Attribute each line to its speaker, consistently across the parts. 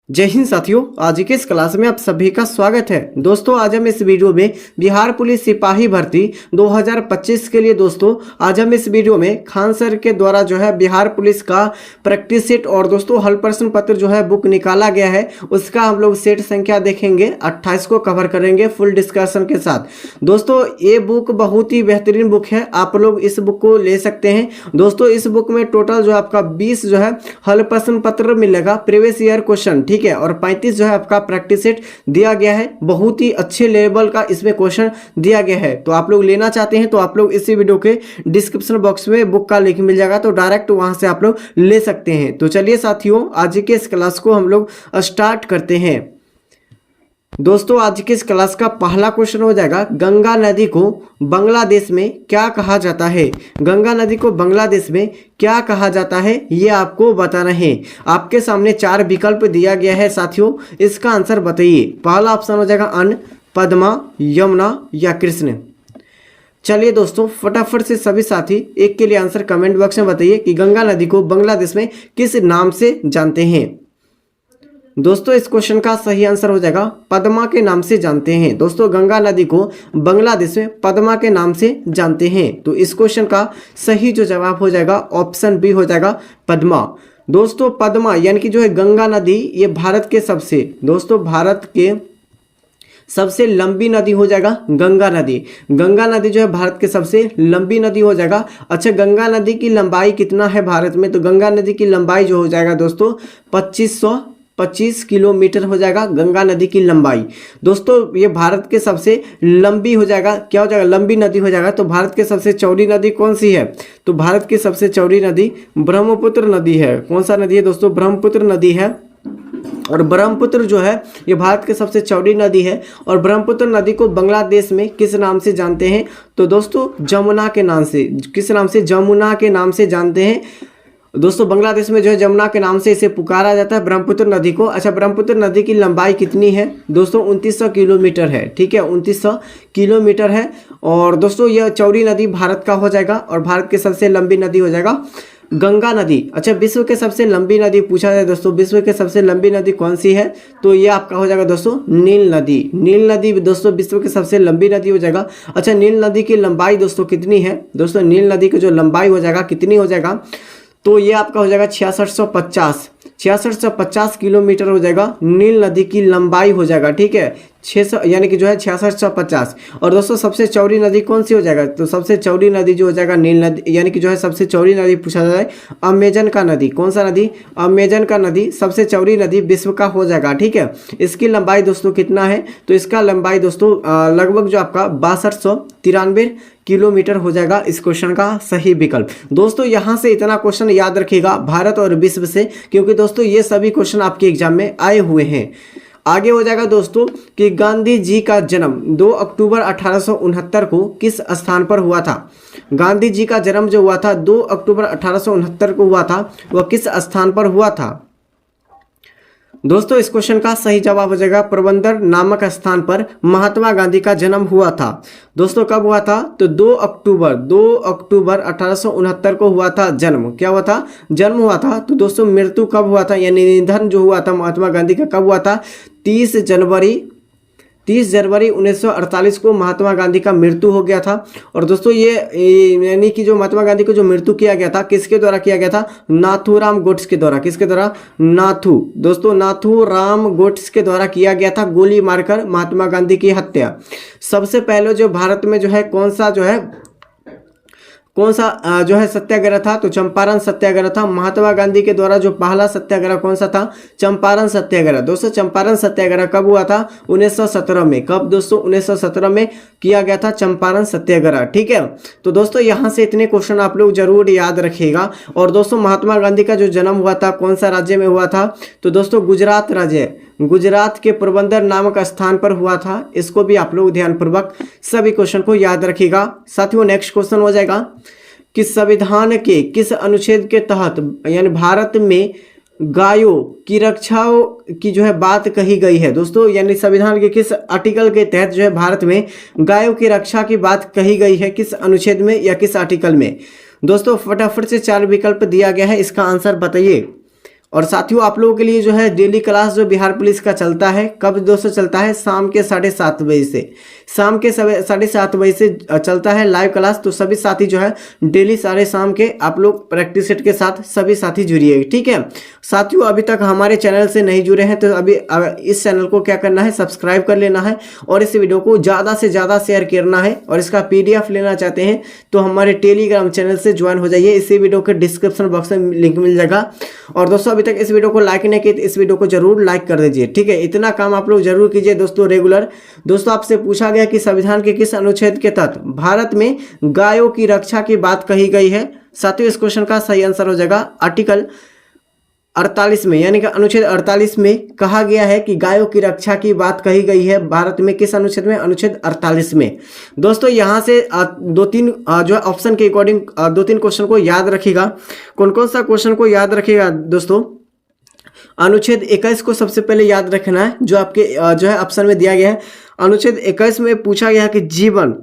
Speaker 1: जय हिंद साथियों, आज की इस क्लास में आप सभी का स्वागत है। दोस्तों आज हम इस वीडियो में बिहार पुलिस सिपाही भर्ती 2025 के लिए दोस्तों आज हम इस वीडियो में खान सर के द्वारा जो है बिहार पुलिस का प्रैक्टिस सेट और दोस्तों हल प्रश्न पत्र जो है बुक निकाला गया है, उसका हम लोग सेट संख्या देखेंगे। 28 को कवर करेंगे फुल डिस्कशन के साथ। दोस्तों ये बुक बहुत ही बेहतरीन बुक है, आप लोग इस बुक को ले सकते हैं। दोस्तों इस बुक में टोटल जो है आपका 20 जो है हल प्रश्न पत्र मिलेगा, प्रीवियस ईयर क्वेश्चन, ठीक है, और 35 जो है आपका प्रैक्टिस सेट दिया गया है। बहुत ही अच्छे लेवल का इसमें क्वेश्चन दिया गया है। तो आप लोग लेना चाहते हैं तो आप लोग इसी वीडियो के डिस्क्रिप्शन बॉक्स में बुक का लिंक मिल जाएगा, तो डायरेक्ट वहां से आप लोग ले सकते हैं। तो चलिए साथियों आज के इस क्लास को हम लोग स्टार्ट करते हैं। दोस्तों आज की इस क्लास का पहला क्वेश्चन हो जाएगा, गंगा नदी को बांग्लादेश में क्या कहा जाता है। गंगा नदी को बांग्लादेश में क्या कहा जाता है ये आपको बताना है। आपके सामने 4 विकल्प दिया गया है साथियों, इसका आंसर बताइए। पहला ऑप्शन हो जाएगा अन, पद्मा, यमुना या कृष्ण। चलिए दोस्तों फटाफट से सभी साथी एक के लिए आंसर कमेंट बॉक्स में बताइए कि गंगा नदी को बांग्लादेश में किस नाम से जानते हैं। दोस्तों इस क्वेश्चन का सही आंसर हो जाएगा पद्मा के नाम से जानते हैं। दोस्तों गंगा नदी को बांग्लादेश में पद्मा के नाम से जानते हैं, तो इस क्वेश्चन का सही जो जवाब हो जाएगा ऑप्शन बी हो जाएगा पद्मा। दोस्तों पद्मा यानी कि जो है गंगा नदी, ये भारत के भारत के सबसे लंबी नदी हो जाएगा गंगा नदी। गंगा नदी जो है भारत के सबसे लंबी नदी हो जाएगा। अच्छा गंगा नदी की लंबाई कितना है भारत में, तो गंगा नदी की लंबाई जो हो जाएगा दोस्तों 2525 किलोमीटर हो जाएगा गंगा नदी की लंबाई। दोस्तों ये भारत के सबसे लंबी हो जाएगा, क्या हो जाएगा, लंबी नदी हो जाएगा। तो भारत के सबसे चौड़ी नदी कौन सी है, तो भारत की सबसे चौड़ी नदी ब्रह्मपुत्र नदी है। कौन सा नदी है दोस्तों, ब्रह्मपुत्र नदी है। और ब्रह्मपुत्र जो है ये भारत के सबसे चौड़ी नदी है। और ब्रह्मपुत्र नदी को बांग्लादेश में किस नाम से जानते हैं, तो दोस्तों जमुना के नाम से, किस नाम से, जमुना के नाम से जानते हैं। दोस्तों बांग्लादेश में जो है जमुना के नाम से इसे पुकारा जाता है ब्रह्मपुत्र नदी को। अच्छा ब्रह्मपुत्र नदी की लंबाई कितनी है दोस्तों, 2900 किलोमीटर है, ठीक है, 2900 किलोमीटर है। और दोस्तों यह चौड़ी नदी भारत का हो जाएगा और भारत की सबसे लंबी नदी हो जाएगा गंगा नदी। अच्छा विश्व के सबसे लंबी नदी पूछा जाए दोस्तों, विश्व के सबसे लंबी नदी कौन सी है, तो ये आपका हो जाएगा दोस्तों नील नदी। नील नदी दोस्तों विश्व की सबसे लंबी नदी हो जाएगा। अच्छा नील नदी की लंबाई दोस्तों कितनी है, दोस्तों नील नदी की जो लंबाई हो जाएगा कितनी हो जाएगा, तो ये आपका हो जाएगा 6650 किलोमीटर हो जाएगा नील नदी की लंबाई हो जाएगा, ठीक है, 600 यानी कि जो है 6650। और दोस्तों सबसे चौड़ी नदी कौन सी हो जाएगा, तो सबसे चौड़ी नदी जो हो जाएगा नील नदी, यानी कि जो है सबसे चौड़ी नदी पूछा जाए अमेजन का नदी। कौन सा नदी, अमेजन का नदी सबसे चौड़ी नदी विश्व का हो जाएगा, ठीक है। इसकी लंबाई दोस्तों कितना है, तो इसका लंबाई दोस्तों लगभग जो आपका 6293 किलोमीटर हो जाएगा। इस क्वेश्चन का सही विकल्प। दोस्तों यहाँ से इतना क्वेश्चन याद रखिएगा भारत और विश्व से, क्योंकि दोस्तों ये सभी क्वेश्चन आपके एग्जाम में आए हुए हैं। आगे हो जाएगा दोस्तों कि गांधी जी का जन्म 2 अक्टूबर 1869 को किस स्थान पर हुआ था। गांधी जी का जन्म जो हुआ था 2 अक्टूबर 1869 को हुआ था, वह किस स्थान पर हुआ था। दोस्तों इस क्वेश्चन का सही जवाब हो जाएगा पोरबंदर नामक स्थान पर महात्मा गांधी का जन्म हुआ था। दोस्तों कब हुआ था, तो 2 अक्टूबर 1869 को हुआ था जन्म। क्या हुआ था, जन्म हुआ था। तो दोस्तों मृत्यु कब हुआ था, यानी निधन जो हुआ था महात्मा गांधी का कब हुआ था, 30 जनवरी 1948 को महात्मा गांधी का मृत्यु हो गया था। और दोस्तों ये यानी कि जो महात्मा गांधी को जो मृत्यु किया गया था किसके द्वारा किया गया था, नाथूराम गोड्स के द्वारा। किसके द्वारा, नाथूराम गोड्स के द्वारा किया गया था, गोली मारकर महात्मा गांधी की हत्या। सबसे पहले जो भारत में जो है कौन सा जो है सत्याग्रह था, तो चंपारण सत्याग्रह था। महात्मा गांधी के द्वारा जो पहला सत्याग्रह कौन सा था, चंपारण सत्याग्रह। दोस्तों चंपारण सत्याग्रह कब हुआ था, 1917 में। कब दोस्तों, 1917 में किया गया था चंपारण सत्याग्रह, ठीक है। तो दोस्तों यहाँ से इतने क्वेश्चन आप लोग जरूर याद रखिएगा। और दोस्तों महात्मा गांधी का जो जन्म हुआ था कौन सा राज्य में हुआ था, तो दोस्तों गुजरात राज्य, गुजरात के पोरबंदर नामक स्थान पर हुआ था। इसको भी आप लोग ध्यानपूर्वक सभी क्वेश्चन को याद रखिएगा। साथियों नेक्स्ट क्वेश्चन हो जाएगा कि संविधान के किस अनुच्छेद के तहत, यानी भारत में गायों की रक्षा की जो है बात कही गई है। दोस्तों यानी संविधान के किस आर्टिकल के तहत जो है भारत में गायों की रक्षा की बात कही गई है, किस अनुच्छेद में या किस आर्टिकल में। दोस्तों फटाफट से 4 विकल्प दिया गया है, इसका आंसर बताइए। और साथियों आप लोगों के लिए जो है डेली क्लास जो बिहार पुलिस का चलता है, कब दोस्तों चलता है, शाम के 7:30 बजे से, शाम के 7:30 बजे से चलता है लाइव क्लास। तो सभी साथी जो है डेली शाम के आप लोग प्रैक्टिस सेट के साथ सभी साथी जुड़िए, ठीक है। साथियों अभी तक हमारे चैनल से नहीं जुड़े हैं तो अभी इस चैनल को क्या करना है, सब्सक्राइब कर लेना है और इस वीडियो को ज़्यादा से ज़्यादा शेयर करना है। और इसका PDF लेना चाहते हैं तो हमारे टेलीग्राम चैनल से ज्वाइन हो जाइए, इसी वीडियो के डिस्क्रिप्शन बॉक्स में लिंक मिल जाएगा। और दोस्तों अभी तक इस वीडियो को लाइक नहीं किए तो इस वीडियो को जरूर लाइक कर दीजिए, ठीक है। इतना काम आप लोग जरूर कीजिए दोस्तों रेगुलर। दोस्तों आपसे पूछा गया कि संविधान के किस अनुच्छेद के तहत भारत में गायों की रक्षा की बात कही गई है। साथियों इस क्वेश्चन का सही आंसर हो जाएगा आर्टिकल 48 में, यानी कि अनुच्छेद 48 में कहा गया है कि गायों की रक्षा की बात कही गई है भारत में। किस अनुच्छेद में, अनुच्छेद 48 में। दोस्तों यहाँ से 2-3 जो है ऑप्शन के अकॉर्डिंग 2-3 क्वेश्चन को याद रखिएगा। कौन कौन सा क्वेश्चन को याद रखिएगा दोस्तों, अनुच्छेद 21 को सबसे पहले याद रखना है, जो आपके जो है ऑप्शन में दिया गया है। अनुच्छेद 21 में पूछा गया है कि जीवन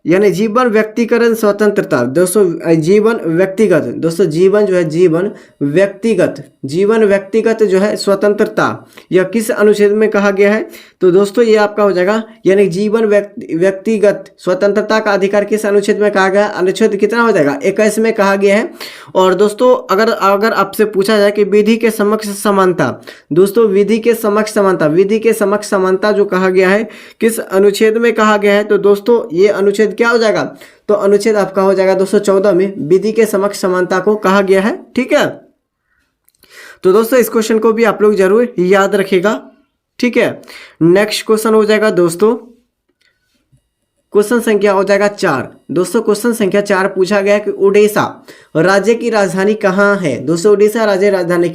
Speaker 1: यानी जीवन व्यक्तिगत स्वतंत्रता। दोस्तों जीवन व्यक्तिगत, दोस्तों जीवन जो है जीवन व्यक्तिगत जो है स्वतंत्रता, यह किस अनुच्छेद में कहा गया है। तो दोस्तों ये आपका हो जाएगा, यानी जीवन व्यक्तिगत स्वतंत्रता का अधिकार किस अनुच्छेद में कहा गया, अनुच्छेद कितना हो जाएगा, 21 में कहा गया है। और दोस्तों अगर आपसे पूछा जाए कि विधि के समक्ष समानता, दोस्तों विधि के समक्ष समानता जो कहा गया है किस अनुच्छेद में कहा गया है, तो दोस्तों ये अनुच्छेद क्या हो जाएगा, तो अनुच्छेद आपका हो जाएगा 214 में विधि के समक्ष समानता को कहा गया है, ठीक है। तो दोस्तों इस क्वेश्चन को भी आप लोग जरूर याद रखिएगा, ठीक है। नेक्स्ट क्वेश्चन हो जाएगा दोस्तों, क्वेश्चन संख्या हो जाएगा 4। दोस्तों क्वेश्चन संख्या 4 पूछा गया कि उड़ीसा राज्य की राजधानी कहाँ है। दोस्तों उड़ीसा राज्य राजधानी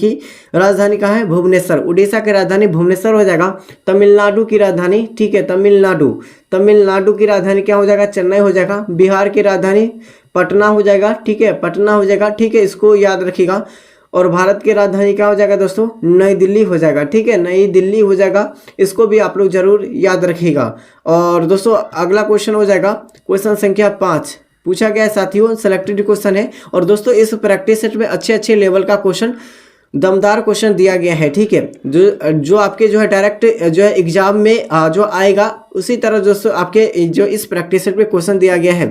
Speaker 1: कहाँ है, भुवनेश्वर। उड़ीसा की राजधानी भुवनेश्वर हो जाएगा। तमिलनाडु की राजधानी, ठीक है, तमिलनाडु की राजधानी क्या हो जाएगा, चेन्नई हो जाएगा। बिहार की राजधानी पटना हो जाएगा, ठीक है, पटना हो जाएगा, ठीक है, इसको याद रखिएगा। और भारत की राजधानी क्या हो जाएगा दोस्तों, नई दिल्ली हो जाएगा, ठीक है, नई दिल्ली हो जाएगा, इसको भी आप लोग जरूर याद रखिएगा। और दोस्तों अगला क्वेश्चन हो जाएगा क्वेश्चन संख्या 5 पूछा गया है साथियों, सिलेक्टेड क्वेश्चन है। और दोस्तों इस प्रैक्टिस सेट में अच्छे लेवल का क्वेश्चन, दमदार क्वेश्चन दिया गया है, ठीक है, जो आपके जो है डायरेक्ट जो है एग्जाम में जो आएगा उसी तरह दोस्तों आपके जो इस प्रैक्टिस सेट में क्वेश्चन दिया गया है।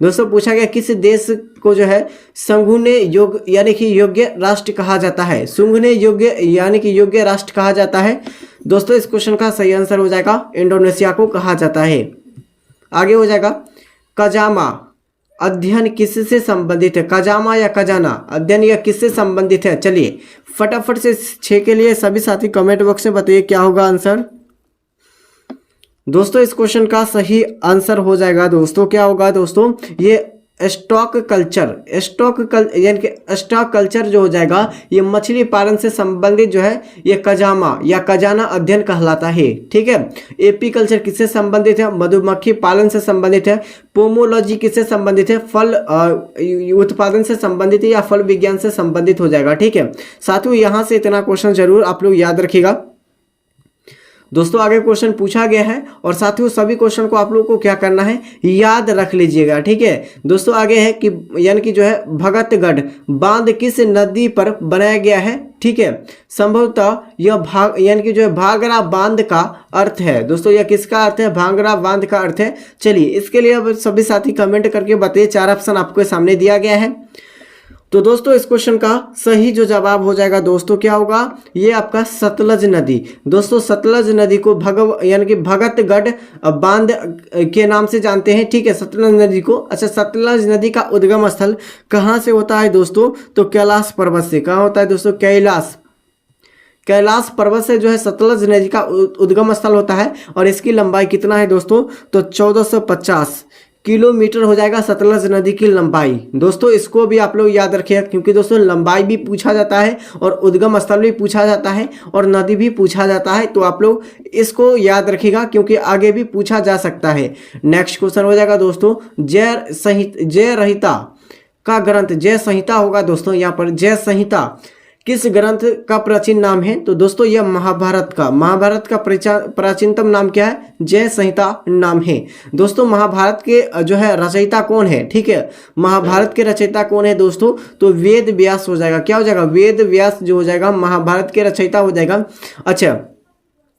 Speaker 1: दोस्तों पूछा गया किस देश को जो है संघुने यानी कि योग्य राष्ट्र कहा जाता है, संघुने यानी कि योग्य राष्ट्र कहा जाता है। दोस्तों इस क्वेश्चन का सही आंसर हो जाएगा इंडोनेशिया को कहा जाता है। आगे हो जाएगा कजामा अध्ययन किससे संबंधित है, कजामा या खजाना अध्ययन यह किससे संबंधित है। चलिए फटाफट से 6 के लिए सभी साथी कमेंट बॉक्स में बताइए क्या होगा आंसर। दोस्तों इस क्वेश्चन का सही आंसर हो जाएगा दोस्तों, क्या होगा दोस्तों, ये स्टॉक कल्चर जो हो जाएगा ये मछली पालन से संबंधित जो है ये कजामा या खजाना अध्ययन कहलाता है, ठीक है। एपी कल्चर किससे संबंधित है, मधुमक्खी पालन से संबंधित है। पोमोलॉजी किससे संबंधित है, फल उत्पादन से संबंधित है या फल विज्ञान से संबंधित हो जाएगा, ठीक है। साथियों यहाँ से इतना क्वेश्चन जरूर आप लोग याद रखिएगा। दोस्तों आगे क्वेश्चन पूछा गया है और साथियों सभी क्वेश्चन को आप लोगों को क्या करना है, याद रख लीजिएगा, ठीक है। दोस्तों आगे है कि यानी कि जो है भगतगढ़ बांध किस नदी पर बनाया गया है, ठीक है। संभवतः यह यानी कि जो है भांगरा बांध का अर्थ है। दोस्तों यह किसका अर्थ है, भांगरा बांध का अर्थ है। चलिए इसके लिए अब सभी साथी कमेंट करके बताइए, 4 ऑप्शन आपके सामने दिया गया है। तो दोस्तों इस क्वेश्चन का सही जो जवाब हो जाएगा दोस्तों क्या होगा, ये आपका सतलज नदी। दोस्तों सतलज नदी को यानी कि भगतगढ़ बांध के नाम से जानते हैं, ठीक है, सतलज नदी को। अच्छा सतलज नदी का उद्गम स्थल कहाँ से होता है दोस्तों, तो कैलाश पर्वत से। कहाँ होता है दोस्तों, कैलाश पर्वत से जो है सतलज नदी का उद्गम स्थल होता है। और इसकी लंबाई कितना है दोस्तों, तो 1450 किलोमीटर हो जाएगा सतलज नदी की लंबाई। दोस्तों इसको भी आप लोग याद रखिएगा क्योंकि दोस्तों लंबाई भी पूछा जाता है और उद्गम स्थल भी पूछा जाता है और नदी भी पूछा जाता है, तो आप लोग इसको याद रखिएगा क्योंकि आगे भी पूछा जा सकता है। नेक्स्ट क्वेश्चन हो जाएगा दोस्तों जय संहिता का ग्रंथ, जय संहिता होगा दोस्तों यहाँ पर, जय संहिता किस ग्रंथ का प्राचीन नाम है? तो दोस्तों यह महाभारत का प्राचीनतम नाम क्या है? जय संहिता नाम है। दोस्तों महाभारत के जो है रचयिता कौन है? ठीक है, महाभारत के रचयिता कौन है दोस्तों? तो वेद व्यास हो जाएगा। क्या हो जाएगा? वेद व्यास जो हो जाएगा महाभारत के रचयिता हो जाएगा। अच्छा,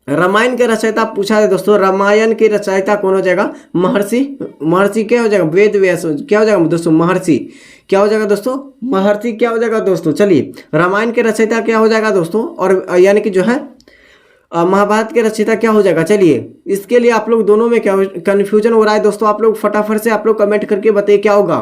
Speaker 1: रामायण के रचयिता पूछा है दोस्तों, रामायण के रचयिता कौन हो जाएगा? महर्षि क्या हो जाएगा? वेद व्यास। क्या हो जाएगा दोस्तों? महर्षि। क्या हो जाएगा दोस्तों? महर्षि क्या हो जाएगा दोस्तों? चलिए, रामायण के रचयिता क्या हो जाएगा दोस्तों? और यानी कि जो है महाभारत के रचयिता क्या हो जाएगा? चलिए, इसके लिए आप लोग दोनों में क्या कंफ्यूजन हो रहा है दोस्तों? आप लोग फटाफट से आप लोग कमेंट करके बताइए क्या होगा।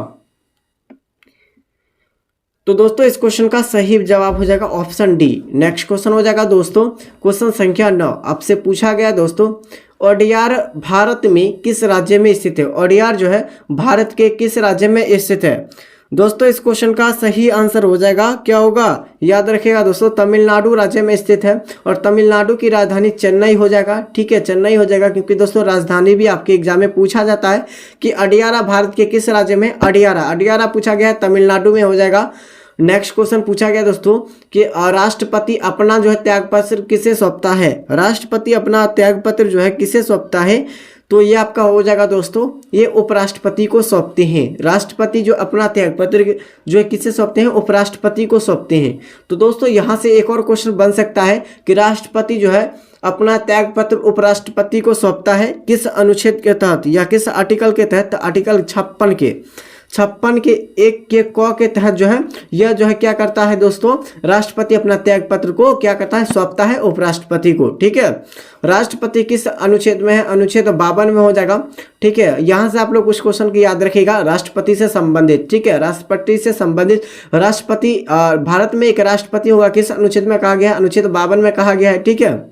Speaker 1: तो दोस्तों इस क्वेश्चन का सही जवाब हो जाएगा ऑप्शन डी। नेक्स्ट क्वेश्चन हो जाएगा दोस्तों क्वेश्चन संख्या 9। आपसे पूछा गया दोस्तों, ओडियार भारत में किस राज्य में स्थित है? ओडियार जो है भारत के किस राज्य में स्थित है? दोस्तों इस क्वेश्चन का सही आंसर हो जाएगा, क्या होगा? याद रखिएगा दोस्तों, तमिलनाडु राज्य में स्थित है और तमिलनाडु की राजधानी चेन्नई हो जाएगा। ठीक है, चेन्नई हो जाएगा, क्योंकि दोस्तों राजधानी भी आपके एग्जाम में पूछा जाता है कि अडियारा भारत के किस राज्य में? अडियारा पूछा गया है, तमिलनाडु में हो जाएगा। नेक्स्ट क्वेश्चन पूछा गया दोस्तों कि राष्ट्रपति अपना जो है त्यागपत्र किसे सौंपता है? राष्ट्रपति अपना त्यागपत्र जो है किसे सौंपता है? तो ये आपका हो जाएगा दोस्तों, ये उपराष्ट्रपति को सौंपते हैं। राष्ट्रपति जो अपना त्यागपत्र जो है किसे सौंपते हैं? उपराष्ट्रपति को सौंपते हैं। तो दोस्तों यहाँ से एक और क्वेश्चन बन सकता है कि राष्ट्रपति जो है अपना त्यागपत्र उपराष्ट्रपति को सौंपता है किस अनुच्छेद के तहत या किस आर्टिकल के तहत? आर्टिकल 56 के 1 के क के तहत जो है यह जो है क्या करता है दोस्तों? राष्ट्रपति अपना त्यागपत्र को क्या करता है? सौंपता है उपराष्ट्रपति को। ठीक है, राष्ट्रपति किस अनुच्छेद में है? अनुच्छेद 52 में हो जाएगा। ठीक है, यहाँ से आप लोग कुछ क्वेश्चन की याद रखिएगा राष्ट्रपति से संबंधित। ठीक है, राष्ट्रपति से संबंधित राष्ट्रपति भारत में एक राष्ट्रपति होगा, किस अनुच्छेद में कहा गया है? अनुच्छेद 52 में कहा गया है। ठीक है,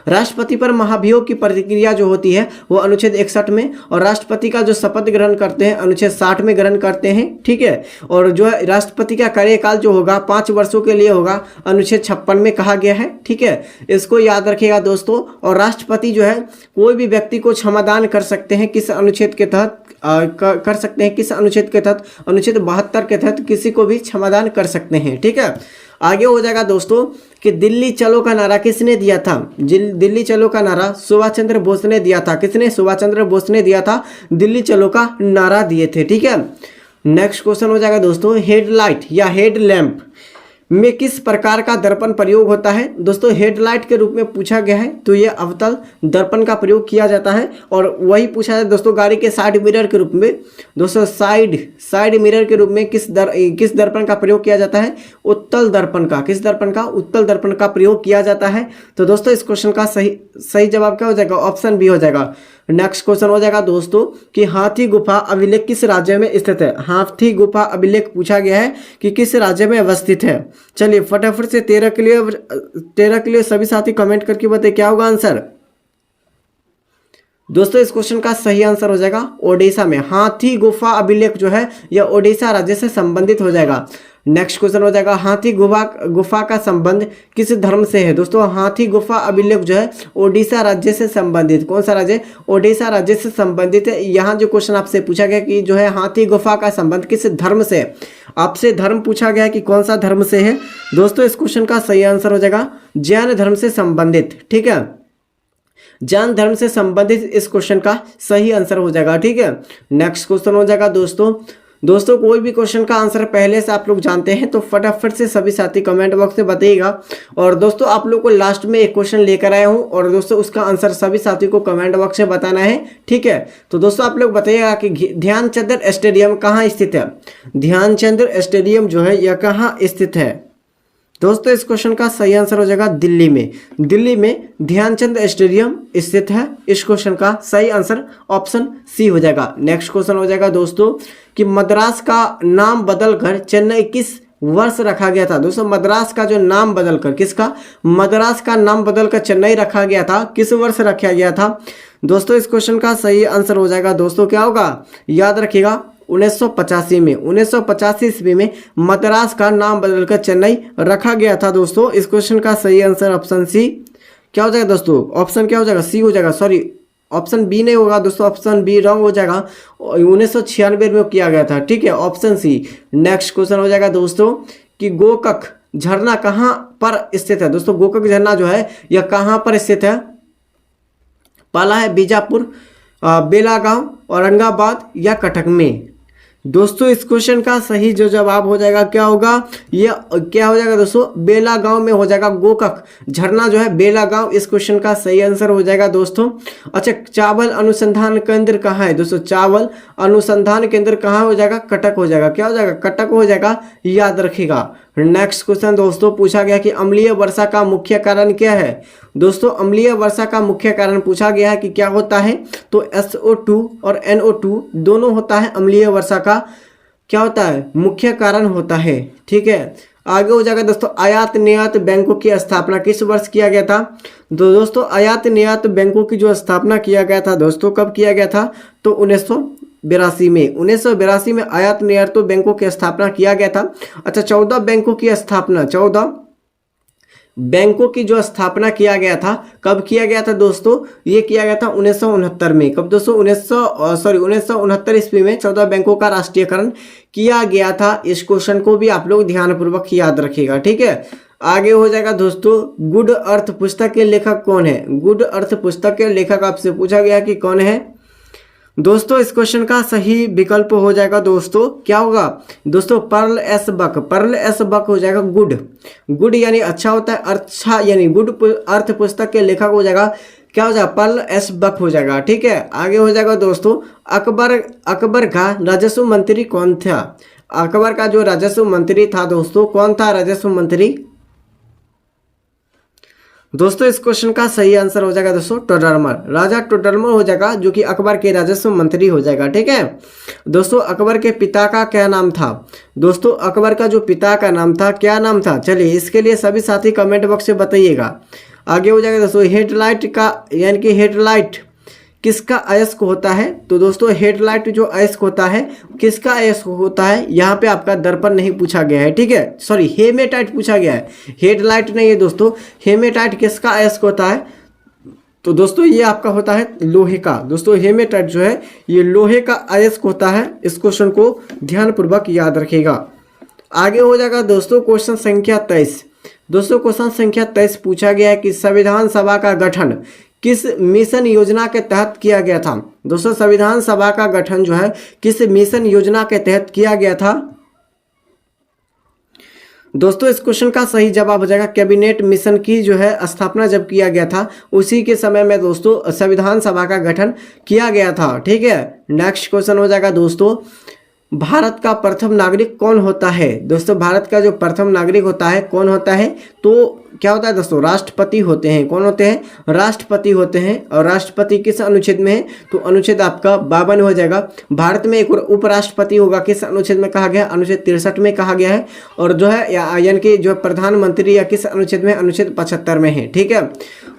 Speaker 1: राष्ट्रपति पर महाभियोग की प्रतिक्रिया जो होती है वो अनुच्छेद 61 में, और राष्ट्रपति का जो शपथ ग्रहण करते हैं अनुच्छेद 60 में ग्रहण करते हैं। ठीक है, और जो है राष्ट्रपति का कार्यकाल जो होगा 5 वर्षों के लिए होगा, अनुच्छेद 56 में कहा गया है। ठीक है, इसको याद रखिएगा दोस्तों। और राष्ट्रपति जो है कोई भी व्यक्ति को क्षमादान कर सकते हैं, किस अनुच्छेद के तहत कर सकते हैं? किस अनुच्छेद के तहत? अनुच्छेद 72 के तहत किसी को भी क्षमादान कर सकते हैं। ठीक है, आगे हो जाएगा दोस्तों कि दिल्ली चलो का नारा किसने दिया था? दिल्ली चलो का नारा सुभाष चंद्र बोस ने दिया था। किसने? सुभाष चंद्र बोस ने दिया था, दिल्ली चलो का नारा दिए थे। ठीक है, नेक्स्ट क्वेश्चन हो जाएगा दोस्तों, हेडलाइट या हेडलैम्प में किस प्रकार का दर्पण प्रयोग होता है? दोस्तों हेडलाइट के रूप में पूछा गया है, तो ये अवतल दर्पण का प्रयोग किया जाता है। और वही पूछा है दोस्तों गाड़ी के साइड मिरर के रूप में। दोस्तों साइड मिरर के रूप में किस दर्पण का प्रयोग किया जाता है? उत्तल दर्पण का। किस दर्पण का? उत्तल दर्पण का प्रयोग किया जाता है। तो दोस्तों इस क्वेश्चन का सही जवाब क्या हो जाएगा? ऑप्शन बी हो जाएगा। नेक्स्ट क्वेश्चन हो जाएगा दोस्तों कि हाथी गुफा अभिलेख किस राज्य में स्थित है? हाथी गुफा अभिलेख पूछा गया है कि किस राज्य में अवस्थित है। चलिए फटाफट से 13 के लिए सभी साथी कमेंट करके बताइए क्या होगा आंसर। दोस्तों इस क्वेश्चन का सही आंसर हो जाएगा ओडिशा में। हाथी गुफा अभिलेख जो है यह ओडिशा राज्य से संबंधित हो जाएगा। नेक्स्ट क्वेश्चन हो जाएगा हाथी गुफा का संबंध किस धर्म से है? दोस्तों हाथी गुफा अभिलेख जो है ओडिशा राज्य से संबंधित। कौन सा राज्य? ओडिशा राज्य से संबंधित है। यहाँ जो क्वेश्चन आपसे पूछा गया कि जो है हाथी गुफा का संबंध किस धर्म से, आपसे धर्म पूछा गया है कि कौन सा धर्म से है। दोस्तों इस क्वेश्चन का सही आंसर हो जाएगा जैन धर्म से संबंधित। ठीक है, जैन धर्म से संबंधित इस क्वेश्चन का सही आंसर हो जाएगा। ठीक है, नेक्स्ट क्वेश्चन हो जाएगा दोस्तों कोई भी क्वेश्चन का आंसर पहले से आप लोग जानते हैं तो फटाफट से सभी साथी कमेंट बॉक्स में बताइएगा। और दोस्तों आप लोग को लास्ट में एक क्वेश्चन लेकर आया हूं और दोस्तों उसका आंसर सभी साथी को कमेंट बॉक्स में बताना है। ठीक है, तो दोस्तों आप लोग बताइएगा कि ध्यानचंद स्टेडियम कहाँ स्थित है? ध्यानचंद स्टेडियम जो है यह कहाँ स्थित है? दोस्तों इस क्वेश्चन का सही आंसर हो जाएगा दिल्ली में। दिल्ली में ध्यानचंद स्टेडियम स्थित है। इस क्वेश्चन का सही आंसर ऑप्शन सी हो जाएगा। नेक्स्ट क्वेश्चन हो जाएगा दोस्तों कि मद्रास का नाम बदलकर चेन्नई किस वर्ष रखा गया था? दोस्तों मद्रास का जो नाम बदलकर, किसका? मद्रास का नाम बदलकर चेन्नई रखा गया था, किस वर्ष रखा गया था? दोस्तों इस क्वेश्चन का सही आंसर हो जाएगा दोस्तों क्या होगा? याद रखिएगा 1985 में। 1985 ईस्वी में मद्रास का नाम बदलकर चेन्नई रखा गया था। दोस्तों इस क्वेश्चन का सही आंसर ऑप्शन सी क्या हो जाएगा दोस्तों? ऑप्शन क्या हो जाएगा? सी हो जाएगा। सॉरी ऑप्शन बी नहीं होगा दोस्तों, ऑप्शन बी रॉन्ग हो जाएगा। 1996 में किया गया था। ठीक है, ऑप्शन सी। नेक्स्ट क्वेश्चन हो जाएगा दोस्तों कि गोकक झरना कहाँ पर स्थित है दोस्तों? गोकक झरना जो है यह कहाँ पर स्थित है? पहला है बीजापुर, बेलागांव, औरंगाबाद या कटक में। दोस्तों इस क्वेश्चन का सही जो जवाब हो जाएगा क्या होगा? ये क्या हो जाएगा दोस्तों? बेलागांव में हो जाएगा। गोकक झरना जो है बेलागांव, इस क्वेश्चन का सही आंसर हो जाएगा दोस्तों। अच्छा, चावल अनुसंधान केंद्र कहाँ है दोस्तों? चावल अनुसंधान केंद्र कहाँ हो जाएगा? कटक हो जाएगा। क्या हो जाएगा? कटक हो जाएगा, याद रखिएगा। नेक्स्ट क्वेश्चन दोस्तों पूछा गया कि अम्लीय वर्षा का मुख्य कारण क्या है? दोस्तों अम्लीय वर्षा का मुख्य कारण पूछा गया है कि क्या होता है? तो SO2 और NO2 दोनों होता है अम्लीय वर्षा का क्या होता है? मुख्य कारण होता है। ठीक है, आगे हो जाएगा दोस्तों। आयात निर्यात बैंकों की स्थापना किस वर्ष किया गया था? तो दोस्तों आयात निर्यात बैंकों की जो स्थापना किया गया था दोस्तों, कब किया गया था? तो 1982 में। 1982 में आयात निर्यात बैंकों की स्थापना किया गया था। अच्छा, 14 बैंकों की स्थापना, 14 बैंकों की जो स्थापना किया गया था, कब किया गया था दोस्तों? ये किया गया था 1969 में। कब दोस्तों? 1969 ईस्वी में 14 बैंकों का राष्ट्रीयकरण किया गया था। इस क्वेश्चन को भी आप लोग ध्यानपूर्वक याद रखिएगा। ठीक है, आगे हो जाएगा दोस्तों। गुड अर्थ पुस्तक के लेखक कौन है? गुड अर्थ पुस्तक के लेखक आपसे पूछा गया कि कौन है दोस्तों? इस क्वेश्चन का सही विकल्प हो जाएगा दोस्तों, क्या होगा दोस्तों? Pearl S Buck. Pearl S Buck हो जाएगा गुड। गुड यानी अच्छा होता है, अच्छा यानी गुड अर्थ पुस्तक के लेखक हो जाएगा क्या हो जाएगा? पर्ल एस बक हो जाएगा। ठीक है, आगे हो जाएगा दोस्तों। अकबर का राजस्व मंत्री कौन था? अकबर का जो राजस्व मंत्री था दोस्तों, कौन था राजस्व मंत्री? दोस्तों इस क्वेश्चन का सही आंसर हो जाएगा दोस्तों टोडरमल। राजा टोडरमल हो जाएगा जो कि अकबर के राजस्व मंत्री हो जाएगा। ठीक है दोस्तों, अकबर के पिता का क्या नाम था? दोस्तों अकबर का जो पिता का नाम था, क्या नाम था? चलिए इसके लिए सभी साथी कमेंट बॉक्स में बताइएगा। आगे हो जाएगा दोस्तों। हेडलाइट का यानी कि हेडलाइट किसका अयस्क होता है? तो दोस्तों हेडलाइट जो अयस्क होता है किसका अयस्क होता है? यहाँ पे आपका दर्पण नहीं पूछा गया है। ठीक है, सॉरी हेमेटाइट पूछा गया है, हेडलाइट नहीं है दोस्तों। हेमेटाइट किसका अयस्क होता है? तो दोस्तों ये आपका होता है लोहे का। दोस्तों हेमेटाइट जो है ये लोहे का अयस्क होता है। इस क्वेश्चन को ध्यानपूर्वक याद रखिएगा। आगे हो जाएगा दोस्तों क्वेश्चन संख्या 23। दोस्तों क्वेश्चन संख्या 23 पूछा गया है कि संविधान सभा का गठन किस मिशन योजना के तहत किया गया था? दोस्तों संविधान सभा का गठन जो है किस मिशन योजना के तहत किया गया था? दोस्तों इस क्वेश्चन का सही जवाब हो जाएगा कैबिनेट मिशन की जो है स्थापना जब किया गया था उसी के समय में दोस्तों संविधान सभा का गठन किया गया था। ठीक है, नेक्स्ट क्वेश्चन हो जाएगा दोस्तों, भारत का प्रथम नागरिक कौन होता है? दोस्तों भारत का जो प्रथम नागरिक होता है कौन होता है? तो क्या होता है दोस्तों? राष्ट्रपति होते हैं। कौन होते हैं? राष्ट्रपति होते हैं। और राष्ट्रपति किस अनुच्छेद में है? तो अनुच्छेद आपका 52 हो जाएगा। भारत में एक और उपराष्ट्रपति होगा, किस अनुच्छेद में कहा गया? अनुच्छेद 63 में कहा गया है। और जो है यानी कि जो प्रधानमंत्री या किस अनुच्छेद में? अनुच्छेद 75 में है। ठीक है,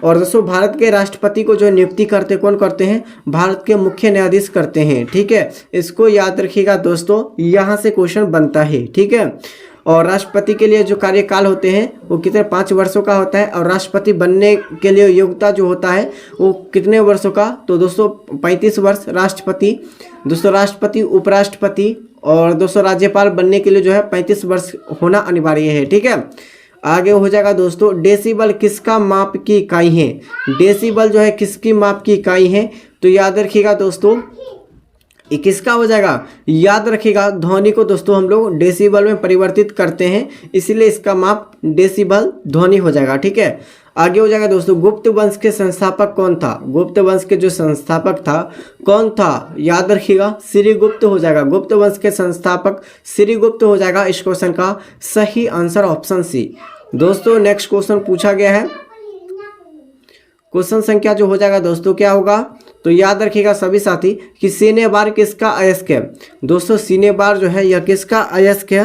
Speaker 1: और दोस्तों भारत के राष्ट्रपति को जो नियुक्ति करते कौन करते हैं? भारत के मुख्य न्यायाधीश करते हैं। ठीक है, इसको याद रखिएगा दोस्तों, यहाँ से क्वेश्चन बनता है। ठीक है, और राष्ट्रपति के लिए जो कार्यकाल होते हैं वो कितने? 5 वर्षों का होता है। और राष्ट्रपति बनने के लिए योग्यता जो होता है वो कितने वर्षों का? तो दोस्तों 35 वर्ष राष्ट्रपति, दोस्तों राष्ट्रपति, उपराष्ट्रपति और दोस्तों राज्यपाल बनने के लिए जो है 35 वर्ष होना अनिवार्य है। ठीक है, आगे हो जाएगा दोस्तों, डेसिबल किसका माप की इकाई है? डेसिबल जो है किसकी माप की इकाई है? तो याद रखिएगा दोस्तों ये किसका हो जाएगा? याद रखिएगा ध्वनि को दोस्तों हम लोग डेसिबल में परिवर्तित करते हैं, इसीलिए इसका माप डेसिबल ध्वनि हो जाएगा। ठीक है, आगे हो जाएगा दोस्तों, गुप्त वंश के संस्थापक कौन था? गुप्त वंश के जो संस्थापक था कौन था? याद रखिएगा श्रीगुप्त हो जाएगा। गुप्त वंश के संस्थापक श्रीगुप्त हो जाएगा। इस क्वेश्चन का सही आंसर ऑप्शन सी। दोस्तों नेक्स्ट क्वेश्चन पूछा गया है, क्वेश्चन संख्या जो हो जाएगा दोस्तों क्या होगा? तो याद रखिएगा सभी साथी कि सीने बार किसका अयस्क है? दोस्तों सीने बार जो है यह किसका अयस्क है?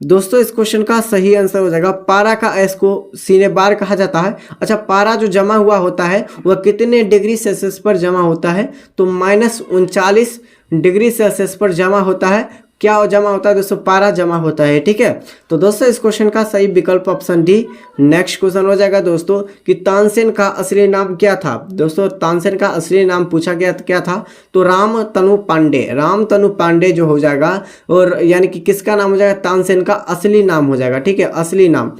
Speaker 1: दोस्तों इस क्वेश्चन का सही आंसर हो जाएगा पारा का अयस्क को सीने बार कहा जाता है। अच्छा, पारा जो जमा हुआ होता है वह कितने डिग्री सेल्सियस पर जमा होता है? तो -39 डिग्री सेल्सियस पर जमा होता है। क्या जमा होता है दोस्तों, पारा जमा होता है। ठीक है, तो दोस्तों इस क्वेश्चन का सही विकल्प ऑप्शन डी। नेक्स्ट क्वेश्चन हो जाएगा दोस्तों कि तानसेन का असली नाम क्या था। दोस्तों तानसेन का असली नाम पूछा गया क्या था, तो रामतनु पांडे, रामतनु पांडे जो हो जाएगा, और यानी कि किसका नाम हो जाएगा, तानसेन का असली नाम हो जाएगा। ठीक है, असली नाम।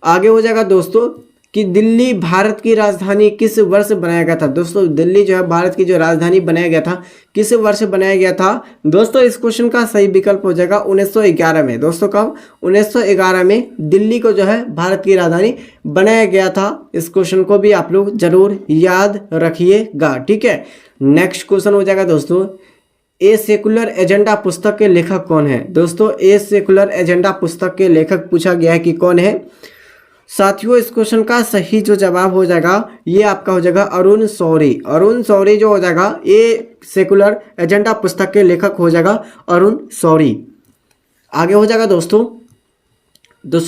Speaker 1: आगे हो जाएगा दोस्तों कि दिल्ली भारत की राजधानी किस वर्ष बनाया गया था। दोस्तों दिल्ली जो है भारत की जो राजधानी बनाया गया था, किस वर्ष बनाया गया था। दोस्तों इस क्वेश्चन का सही विकल्प हो जाएगा 1911 में। दोस्तों कब, 1911 में दिल्ली को जो है भारत की राजधानी बनाया गया था। इस क्वेश्चन को भी आप लोग जरूर याद रखिएगा। ठीक है, नेक्स्ट क्वेश्चन हो जाएगा दोस्तों, ए सेकुलर एजेंडा पुस्तक के लेखक कौन है। दोस्तों ए सेकुलर एजेंडा पुस्तक के लेखक पूछा गया है कि कौन है। साथियों इस क्वेश्चन का सही जो जवाब हो जाएगा ये आपका हो जाएगा अरुण शौरी। अरुण शौरी जो हो जाएगा ये सेकुलर एजेंडा पुस्तक के लेखक हो जाएगा अरुण शौरी। आगे हो जाएगा दोस्तों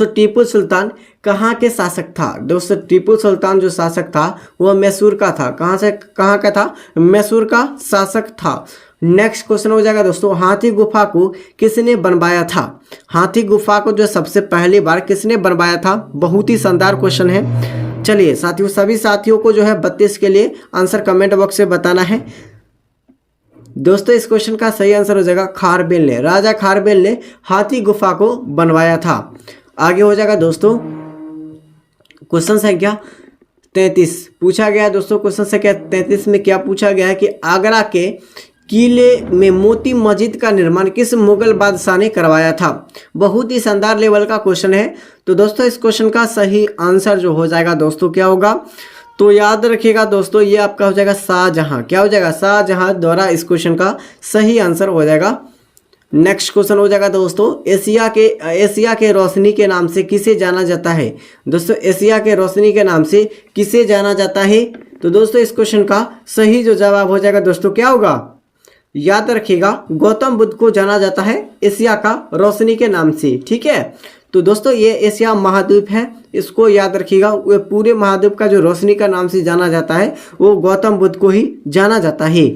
Speaker 1: टीपू सुल्तान कहाँ के शासक था। दोस्तों टीपू सुल्तान जो शासक था वह मैसूर का था। कहाँ से कहाँ का था, मैसूर का शासक था। नेक्स्ट क्वेश्चन हो जाएगा दोस्तों, हाथी गुफा को किसने बनवाया था। हाथी गुफा को जो सबसे पहली बार किसने बनवाया था, बहुत ही शानदार क्वेश्चन है। चलिए साथियों, सभी साथियों को जो है 32 के लिए आंसर कमेंट बॉक्स में बताना है। दोस्तों इस क्वेश्चन का सही आंसर हो जाएगा खारबेल ने, राजा खारबेल ने हाथी गुफा को बनवाया था। आगे हो जाएगा दोस्तों क्वेश्चन संख्या 33 पूछा गया है। दोस्तों क्वेश्चन संख्या 33 में क्या पूछा गया है कि आगरा के किले में मोती मस्जिद का निर्माण किस मुगल बादशाह ने करवाया था। बहुत ही शानदार लेवल का क्वेश्चन है। तो दोस्तों इस क्वेश्चन का सही आंसर जो हो जाएगा दोस्तों क्या होगा, तो याद रखिएगा दोस्तों ये आपका हो जाएगा शाहजहां। क्या हो जाएगा, शाहजहां द्वारा इस क्वेश्चन का सही आंसर हो जाएगा। नेक्स्ट क्वेश्चन हो जाएगा दोस्तों, एशिया के रोशनी के नाम से किसे जाना जाता है। दोस्तों एशिया के रोशनी के नाम से किसे जाना जाता है। तो दोस्तों इस क्वेश्चन का सही जो जवाब हो जाएगा दोस्तों क्या होगा, याद रखिएगा गौतम बुद्ध को जाना जाता है एशिया का रोशनी के नाम से। ठीक है, तो दोस्तों ये एशिया महाद्वीप है, इसको याद रखिएगा। वो पूरे महाद्वीप का जो रोशनी का नाम से जाना जाता है वो गौतम बुद्ध को ही जाना जाता है।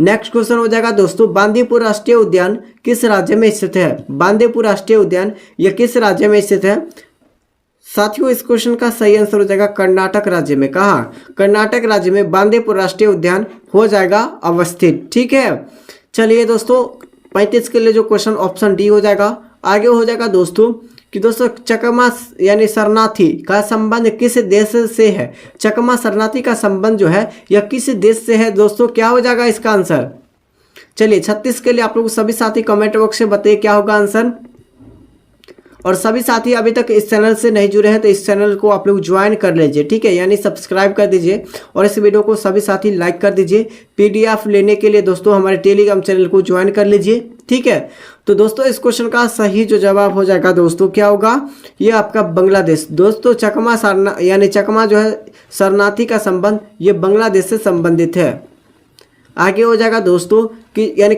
Speaker 1: नेक्स्ट क्वेश्चन हो जाएगा दोस्तों, बांदीपुर राष्ट्रीय उद्यान किस राज्य में स्थित है। बांदीपुर राष्ट्रीय उद्यान यह किस राज्य में स्थित है। साथियों इस क्वेश्चन का सही आंसर हो जाएगा कर्नाटक राज्य में। कहाँ, कर्नाटक राज्य में बांदीपुर राष्ट्रीय उद्यान हो जाएगा अवस्थित। ठीक है, चलिए दोस्तों 35 के लिए जो क्वेश्चन ऑप्शन डी हो जाएगा। आगे हो जाएगा दोस्तों कि दोस्तों चकमा यानी शरणार्थी का संबंध किस देश से है। चकमा शरणार्थी का संबंध जो है यह किस देश से है दोस्तों, क्या हो जाएगा इसका आंसर। चलिए 36 के लिए आप लोग सभी साथी कमेंट बॉक्स में बताइए क्या होगा आंसर। और सभी साथी अभी तक इस चैनल से नहीं जुड़े हैं तो इस चैनल को आप लोग ज्वाइन कर लीजिए। ठीक है, यानी सब्सक्राइब कर दीजिए और इस वीडियो को सभी साथी लाइक कर दीजिए। पीडीएफ लेने के लिए दोस्तों हमारे टेलीग्राम चैनल को ज्वाइन कर लीजिए। ठीक है, तो दोस्तों इस क्वेश्चन का सही जो जवाब हो जाएगा दोस्तों क्या होगा, ये आपका बांग्लादेश। दोस्तों चकमा यानी चकमा जो है शरणार्थी का संबंध ये बांग्लादेश से संबंधित है। आगे हो जाएगा दोस्तों कि यानी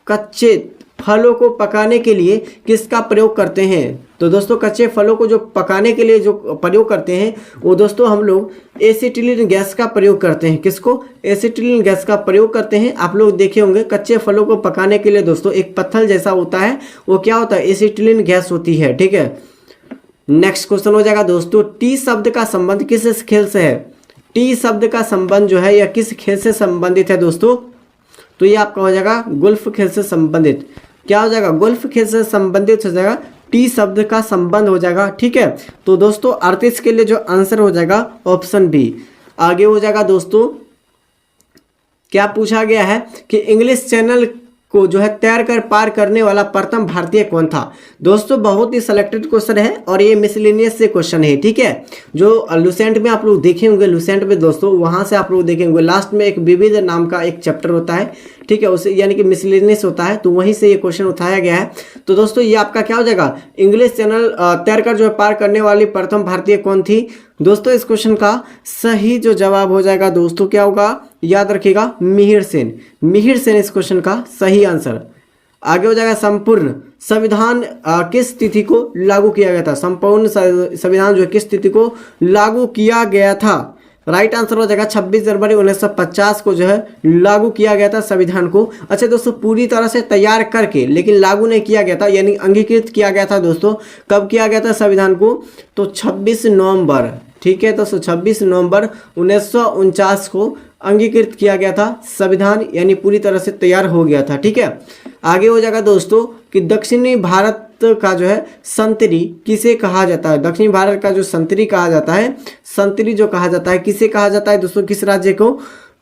Speaker 1: कच्चे फलों को पकाने के लिए किसका प्रयोग करते हैं। तो दोस्तों कच्चे फलों को जो पकाने के लिए जो प्रयोग करते हैं वो दोस्तों हम लोग एसिटिलीन गैस का प्रयोग करते हैं। किसको, एसिटिलीन गैस का प्रयोग करते हैं। आप लोग देखे होंगे कच्चे फलों को पकाने के लिए दोस्तों एक पत्थर जैसा होता है, वो क्या होता है, एसिटिलीन गैस होती है। ठीक है, नेक्स्ट क्वेश्चन हो जाएगा दोस्तों, टी शब्द का संबंध किस खेल से है। टी शब्द का संबंध जो है यह किस खेल से संबंधित है दोस्तों, तो ये आपका हो जाएगा गोल्फ खेल से संबंधित। क्या हो जाएगा, गोल्फ खेल से संबंधित हो जाएगा, टी शब्द का संबंध हो जाएगा। ठीक है, तो दोस्तों 38 के लिए जो आंसर हो जाएगा ऑप्शन बी। आगे हो जाएगा दोस्तों, क्या पूछा गया है कि इंग्लिश चैनल को जो है तैर कर पार करने वाला प्रथम भारतीय कौन था। दोस्तों बहुत ही सिलेक्टेड क्वेश्चन है और ये मिसलेनियस से क्वेश्चन है। ठीक है, जो लुसेंट में आप लोग देखे होंगे, लुसेंट में दोस्तों वहां से आप लोग देखे होंगे लास्ट में एक विविध नाम का एक चैप्टर होता है। ठीक है, उसे यानी कि मिसलेनियस होता है, तो वहीं से ये क्वेश्चन उठाया गया है। तो दोस्तों ये आपका क्या हो जाएगा, इंग्लिश चैनल तैरकर जो है पार करने वाली प्रथम भारतीय कौन थी। दोस्तों इस क्वेश्चन का सही जो जवाब हो जाएगा दोस्तों क्या होगा, याद रखिएगा मिहिर सेन। मिहिर सेन इस क्वेश्चन का सही आंसर। आगे हो जाएगा संपूर्ण संविधान किस तिथि को लागू किया गया था। संपूर्ण संविधान जो है किस तिथि को लागू किया गया था। राइट आंसर हो जाएगा 26 जनवरी 1950 को जो है लागू किया गया था संविधान को। अच्छा दोस्तों, पूरी तरह से तैयार करके लेकिन लागू नहीं किया गया था, यानी अंगीकृत किया गया था दोस्तों। कब किया गया था संविधान को? तो 26 नवंबर, ठीक है दोस्तों, 26 नवंबर 1949 को अंगीकृत किया गया था संविधान, यानी पूरी तरह से तैयार हो गया था। ठीक है, आगे हो जाएगा दोस्तों कि दक्षिणी भारत का जो है संतरी किसे कहा जाता है? दक्षिणी भारत का जो संतरी कहा जाता है, संतरी जो कहा जाता है, किसे कहा जाता है दोस्तों, किस राज्य को?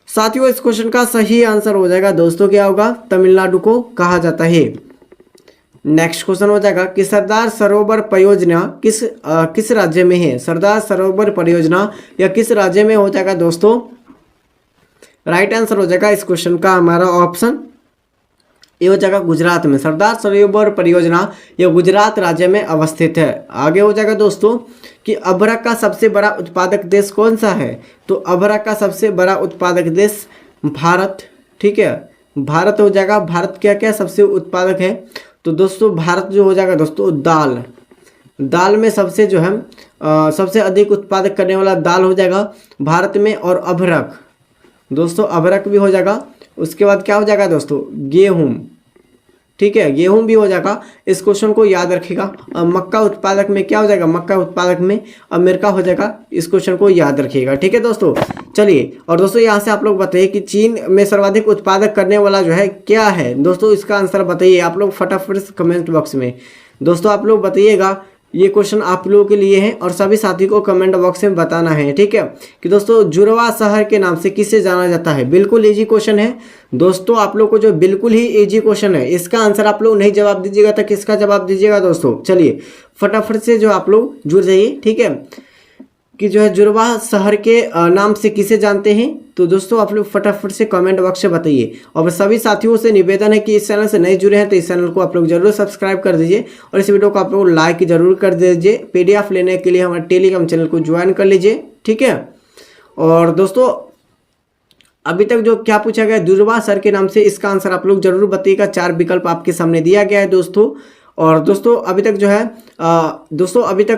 Speaker 1: साथियों, इस क्वेश्चन का सही आंसर हो जाएगा दोस्तों, क्या होगा? तमिलनाडु को कहा जाता है। नेक्स्ट क्वेश्चन हो जाएगा कि सरदार सरोवर परियोजना किस राज्य में है? सरदार सरोवर परियोजना या किस राज्य में हो जाएगा दोस्तों? राइट आंसर हो जाएगा इस क्वेश्चन का हमारा ऑप्शन ये हो जाएगा गुजरात में। सरदार सरोवर परियोजना यह गुजरात राज्य में अवस्थित है। आगे हो जाएगा दोस्तों कि अभ्रक का सबसे बड़ा उत्पादक देश कौन सा है? तो अभ्रक का सबसे बड़ा उत्पादक देश भारत, ठीक है, भारत हो जाएगा। भारत क्या क्या सबसे उत्पादक है? तो दोस्तों भारत जो हो जाएगा दोस्तों दाल में सबसे जो है सबसे अधिक उत्पादक करने वाला दाल हो जाएगा भारत में, और अभ्रक दोस्तों अभ्रक भी हो जाएगा। उसके बाद क्या हो जाएगा दोस्तों? गेहूं, ठीक है, गेहूं भी हो जाएगा। इस क्वेश्चन को याद रखिएगा। मक्का उत्पादक में क्या हो जाएगा? मक्का उत्पादक में अमेरिका हो जाएगा। इस क्वेश्चन को याद रखिएगा, ठीक है दोस्तों। चलिए, और दोस्तों यहाँ से आप लोग बताइए कि चीन में सर्वाधिक उत्पादक करने वाला जो है क्या है दोस्तों? इसका आंसर बताइए आप लोग फटाफट से कमेंट बॉक्स में। दोस्तों आप लोग बताइएगा, ये क्वेश्चन आप लोगों के लिए है और सभी साथी को कमेंट बॉक्स में बताना है, ठीक है, कि दोस्तों जुड़वा शहर के नाम से किसे जाना जाता है? बिल्कुल इजी क्वेश्चन है दोस्तों, आप लोग को जो बिल्कुल ही इजी क्वेश्चन है, इसका आंसर आप लोग नहीं जवाब दीजिएगा तो किसका जवाब दीजिएगा दोस्तों? चलिए फटाफट से जो आप लोग जुड़ जाइए, ठीक है, कि जो है जुड़वा शहर के नाम से किसे जानते हैं? तो दोस्तों आप लोग फटाफट से कमेंट बॉक्स से बताइए। और सभी साथियों से निवेदन है कि इस चैनल से नए जुड़े हैं तो इस चैनल को आप लोग जरूर सब्सक्राइब कर दीजिए और इस वीडियो को आप लोग लाइक जरूर कर दीजिए। पीडीएफ लेने के लिए हमारे टेलीग्राम चैनल को ज्वाइन कर लीजिए, ठीक है। और दोस्तों अभी तक जो क्या पूछा गया जुड़वा शहर के नाम से, इसका आंसर आप लोग जरूर बताइएगा। 4 विकल्प आपके सामने दिया गया है दोस्तों। और दोस्तों अभी तक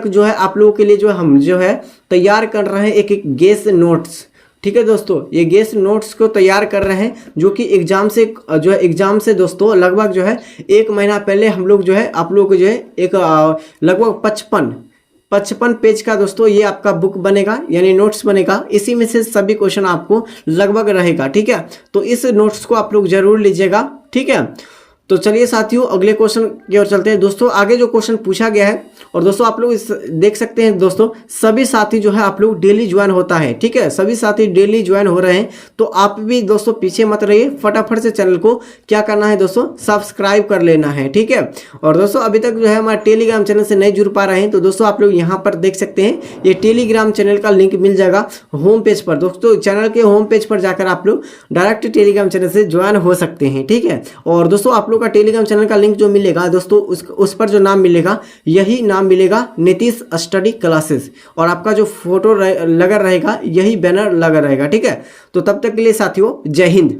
Speaker 1: जो है आप लोगों के लिए जो हम जो है तैयार कर रहे हैं एक गेस नोट्स, ठीक है दोस्तों। ये गेस नोट्स को तैयार कर रहे हैं जो कि एग्जाम से दोस्तों लगभग जो है 1 महीना पहले हम लोग जो है आप लोगों को जो है एक लगभग 55 पेज का दोस्तों ये आपका बुक बनेगा, यानी नोट्स बनेगा। इसी में से सभी क्वेश्चन आपको लगभग रहेगा, ठीक है। तो इस नोट्स को आप लोग जरूर लीजिएगा, ठीक है। तो चलिए साथियों अगले क्वेश्चन की ओर चलते हैं। दोस्तों आगे जो क्वेश्चन पूछा गया है, और दोस्तों आप लोग देख सकते हैं दोस्तों सभी साथी जो है आप लोग डेली ज्वाइन होता है, ठीक है, सभी साथी डेली ज्वाइन हो रहे हैं। तो आप भी दोस्तों पीछे मत रहिए, फटाफट से चैनल को क्या करना है दोस्तों? सब्सक्राइब कर लेना है, ठीक है। और दोस्तों अभी तक जो है हमारे टेलीग्राम चैनल से नहीं जुड़ पा रहे हैं तो दोस्तों आप लोग यहाँ पर देख सकते हैं, ये टेलीग्राम चैनल का लिंक मिल जाएगा होम पेज पर। दोस्तों चैनल के होम पेज पर जाकर आप लोग डायरेक्ट टेलीग्राम चैनल से ज्वाइन हो सकते हैं, ठीक है। और दोस्तों आप लोग का टेलीग्राम चैनल का लिंक जो मिलेगा दोस्तों उस पर जो नाम मिलेगा यही नाम मिलेगा नीतीश स्टडी क्लासेस, और आपका जो फोटो लगा रहेगा यही बैनर लगा रहेगा, ठीक है। तो तब तक के लिए साथियों जय हिंद।